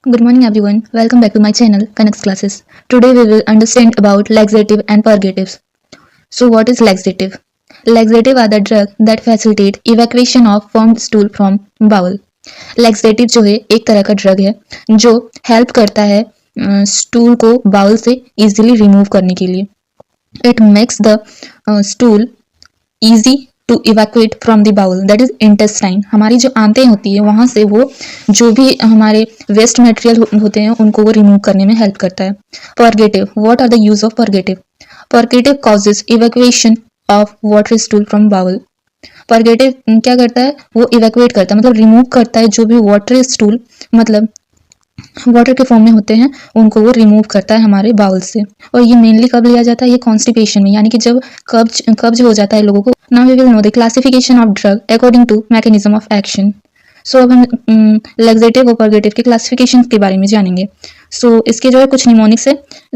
Good morning everyone. Welcome back to my channel Connects Classes. Today we will understand about laxative and purgatives. So what is laxative? Laxative are the drugs that facilitate evacuation of formed stool from bowel. Laxative जो है एक तरह का drug है जो help करता है stool को बाउल से इजीली रिमूव करने के लिए. It makes the stool easy to evacuate from the bowel that is intestine. हमारी जो आंतें होती है वहाँ से वो जो भी हमारे वेस्ट मटेरियल होते हैं उनको वो रिमूव करने में हेल्प करता है. Purgative. What are the use of purgative? Purgative causes evacuation of water stool from bowel. Purgative क्या करता है? वो इवैक्यूएट करता है मतलब रिमूव करता है जो भी वाटर स्टूल मतलब वाटर के फॉर्म में होते हैं उनको वो रिमूव करता है हमारे बाउल से. और ये मेनली कब लिया जाता है? ये कॉन्स्टिपेशन में, यानी कि जब कब्ज हो जाता है लोगों को. Now we will know the classification of drug according to mechanism of action. So अब हम लैक्सेटिव और पर्गेटिव के क्लासिफिकेशन के बारे में जानेंगे. सो इसके जो है कुछ निमोनिक्स है.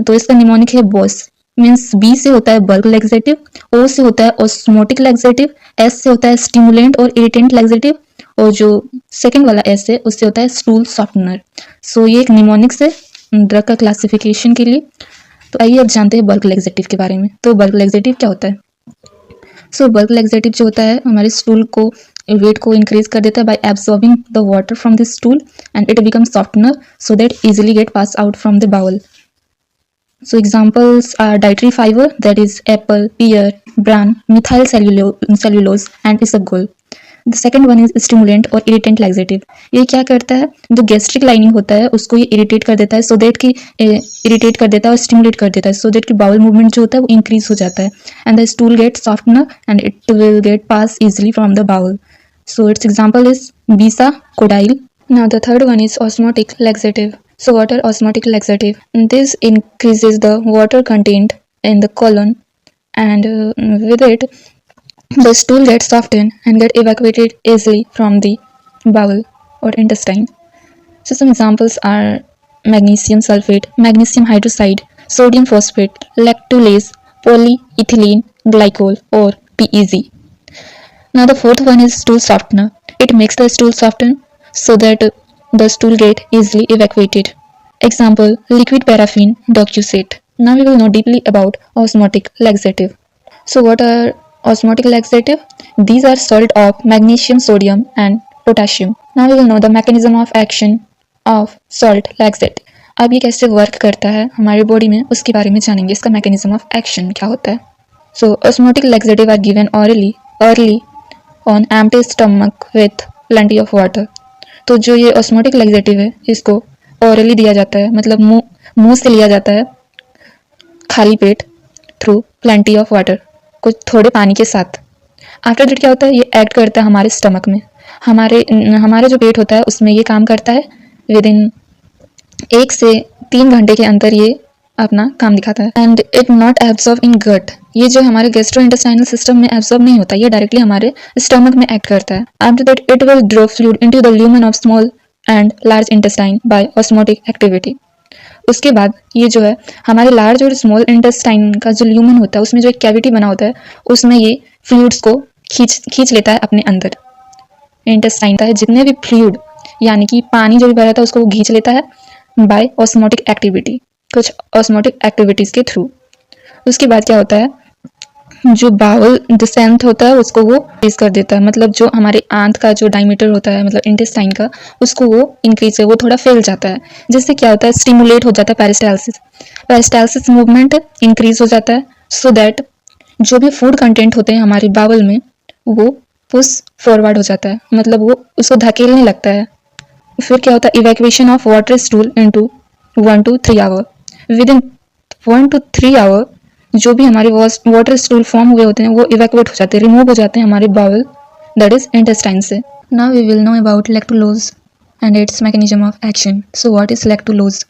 तो इसका निमोनिक है बॉस, मीन्स बी से होता है बल्क लैक्सेटिव, ओ से होता है ऑस्मोटिक लैक्सेटिव, एस से होता है स्टिमुलेंट और इरिटेंट लैक्सेटिव, और जो सेकंड वाला एस है उससे होता है स्टूल सॉफ्टनर. सो ये एक निमोनिक्स है ड्रग का क्लासिफिकेशन के लिए. तो आइए अब जानते हैं बल्क लैक्सेटिव के बारे में. तो बल्क लैक्सेटिव क्या होता है? सो बल्क लैक्सेटिव जो होता है हमारे स्टूल को वेट को इंक्रीज कर देता है by absorbing the water from the stool and it becomes softener so that easily get pass out from the bowel. So examples are dietary fiber, that is apple, pear, bran, methyl cellulose and isabgol. The second one is stimulant और irritant laxative. ये क्या करता है? जो gastric lining होता है उसको ये इरिटेट कर देता है सो दैट कि इरिटेट कर देता है और स्टिमुलेट कर देता है सो दैट कि बाउल मूवमेंट जो होता है वो इंक्रीज हो जाता है and the stool get softener and it will get pass easily from the bowel. So its example is bisacodyl. Now the third one is osmotic laxative. So what are osmotic laxative? This increases the water content in the colon and with it the stool gets softened and get evacuated easily from the bowel or intestine. So some examples are magnesium sulfate, magnesium hydroxide, sodium phosphate, lactulase, polyethylene glycol or PEG. Now the fourth one is stool softener. It makes the stool soften so that the stool get easily evacuated. Example, liquid paraffin docusate. Now we will know deeply about osmotic laxative. So what are osmotic laxative? These are salt of magnesium, sodium and potassium. Now we will know the mechanism of action of salt laxative. अब ये कैसे work करता है हमारी body में उसके बारे में जानेंगे. इसका मैकेनिज्म ऑफ एक्शन क्या होता है. सो osmotic laxative are given orally early on empty stomach with plenty of water. तो जो ये ऑस्मोटिक लैक्सेटिव है इसको ओरली दिया जाता है मतलब मुंह से लिया जाता है खाली पेट थ्रू प्लेंटी ऑफ वाटर, कुछ थोड़े पानी के साथ. आफ्टर दैट क्या होता है? ये एक्ट करता है हमारे स्टमक में. हमारे जो पेट होता है उसमें ये काम करता है. विद इन 1 से 3 घंटे के अंदर ये अपना काम दिखाता है and it not absorb in gut. ये जो हमारे गैस्ट्रो इंटेस्टाइनल सिस्टम में एब्जॉर्ब नहीं होता, ये डायरेक्टली हमारे स्टमक में एक्ट करता है. After that it will draw fluid into the lumen of small and large intestine bye osmotic activity. उसके बाद ये जो है हमारे लार्ज और स्मॉल इंटेस्टाइन का जो ल्यूमेन होता है उसमें जो एक कैविटी बना होता है उसमें ये फ्लूइड्स को खींच लेता है अपने अंदर. इंटेस्टाइन है जितने भी फ्लूइड यानी कि पानी जो भी भरा था उसको वो खींच लेता है बाय ऑस्मोटिक एक्टिविटी, कुछ ऑस्मोटिक एक्टिविटीज के थ्रू. उसके बाद क्या होता है? जो बाउल डिसेंट होता है उसको वो इंक्रीज कर देता है मतलब जो हमारे आंत का जो डायमीटर होता है मतलब इंटेस्टाइन का उसको वो इंक्रीज है, वो थोड़ा फैल जाता है जिससे क्या होता है? स्टिमुलेट हो जाता है पेरिस्टालसिस मूवमेंट इंक्रीज हो जाता है सो दैट जो भी फूड कंटेंट होते हैं हमारे बाउल में वो पुश फॉरवर्ड हो जाता है मतलब वो उसको धकेलने लगता है. फिर क्या होता है? Evacuation of water stool into 1 to 3 hour. Within 1 to 3 hour जो भी हमारे वाटर स्टूल फॉर्म हुए होते हैं वो इवैक्यूएट हो जाते हैं, रिमूव हो जाते हैं हमारे बाउल दैट इज इंटेस्टाइन से. Now we will know about lactulose and its mechanism of action. So what is lactulose?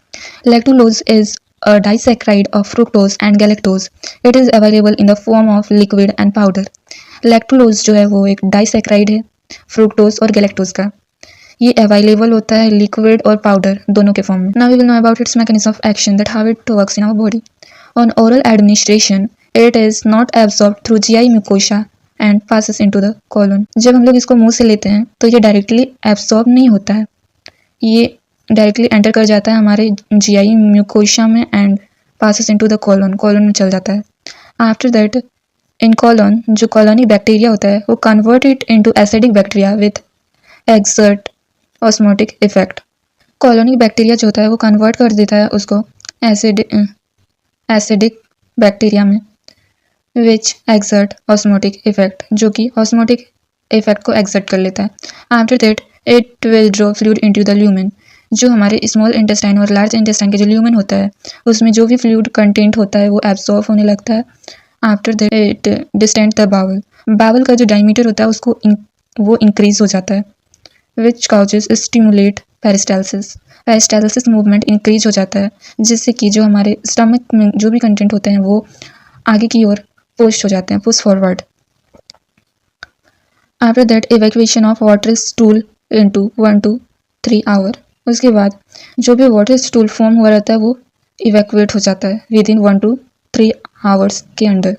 Lactulose is a disaccharide of fructose and galactose. It is available in the form of liquid and powder. Lactulose जो है वो एक disaccharide है fructose और galactose का. ये available होता है लिक्विड और पाउडर दोनों के फॉर्म में. Now we will know about its mechanism of action that how it works in our body. On oral administration it is not absorb through GI mucosa and passes into the colon. जब हम लोग इसको मुंह से लेते हैं तो ये डायरेक्टली एब्जॉर्ब नहीं होता है, ये डायरेक्टली एंटर कर जाता है हमारे जीआई म्यूकोशा में and passes into the colon में चल जाता है. आफ्टर दैट इन colon जो कॉलोनी बैक्टीरिया होता है वो convert it into acidic bacteria with exert osmotic effect. Colony bacteria जो होता है वो कन्वर्ट कर देता है उसको एसिडिक बैक्टीरिया में विच एक्सर्ट ऑस्मोटिक इफेक्ट, जो कि ऑस्मोटिक इफेक्ट को एक्सर्ट कर लेता है. After that it will draw fluid into the lumen. जो हमारे स्मॉल इंटेस्टाइन और लार्ज इंटेस्टाइन के जो ल्यूमेन होता है उसमें जो भी फ्लूइड कंटेंट होता है वो एब्जॉर्ब होने लगता है. After that it distend the bowel. Bowel का जो डायमीटर होता है उसको वो इंक्रीज हो जाता है which causes stimulate peristalsis. Peristalsis movement increase हो जाता है जिससे कि जो हमारे स्टमक में जो भी कंटेंट होते हैं वो आगे की ओर पुश हो जाते हैं, push forward. After that evacuation of water stool into 1 to 3 hour. उसके बाद जो भी वाटर स्टूल फॉर्म हुआ रहता है वो इवैक्यूएट हो जाता है विद इन 1 to 3 आवर्स के अंदर.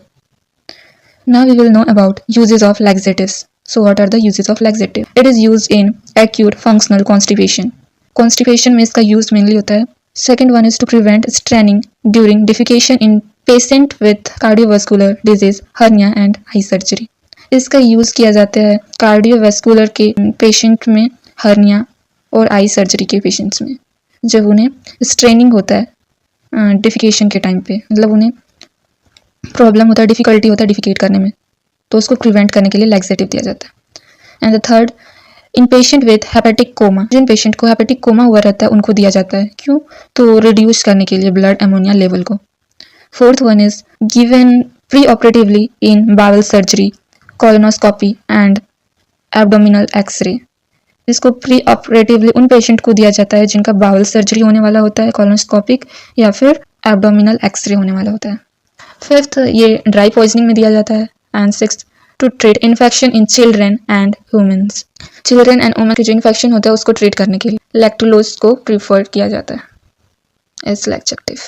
Now we will know about uses of laxatives. So what are the uses of laxative? It is used in acute functional constipation. Constipation में इसका use mainly होता है. Second one is to prevent straining during defecation in patient with cardiovascular disease, hernia and eye surgery. इसका use किया जाता है cardiovascular के patient में, हर्निया और आई सर्जरी के पेशेंट्स में, जब उन्हें स्ट्रेनिंग होता है डिफिकेशन के टाइम पे, मतलब उन्हें प्रॉब्लम होता है, डिफ़िकल्टी होता है डिफिकेट करने में, तो उसको प्रिवेंट करने के लिए लैक्सेटिव दिया जाता है. And the third, in patient with hepatic coma. जिन पेशेंट को हेपेटिक कोमा हुआ रहता है उनको दिया जाता है. क्यों? तो रिड्यूस करने के लिए ब्लड अमोनिया लेवल को. Fourth one is given preoperatively in bowel surgery, colonoscopy and abdominal x-ray. इसको प्री ऑपरेटिवली उन पेशेंट को दिया जाता है जिनका बावल सर्जरी होने वाला होता है, कॉलोनोस्कोपिक या फिर एब्डोमिनल एक्सरे होने वाला होता है. फिफ्थ, ये ड्राई पॉइजनिंग में दिया जाता है. And sixth, to treat infection in children and humans. Children and women के जो इन्फेक्शन होता है उसको ट्रीट करने के लिए लैक्टुलोज को प्रीफर किया जाता है एज लैक्सेटिव.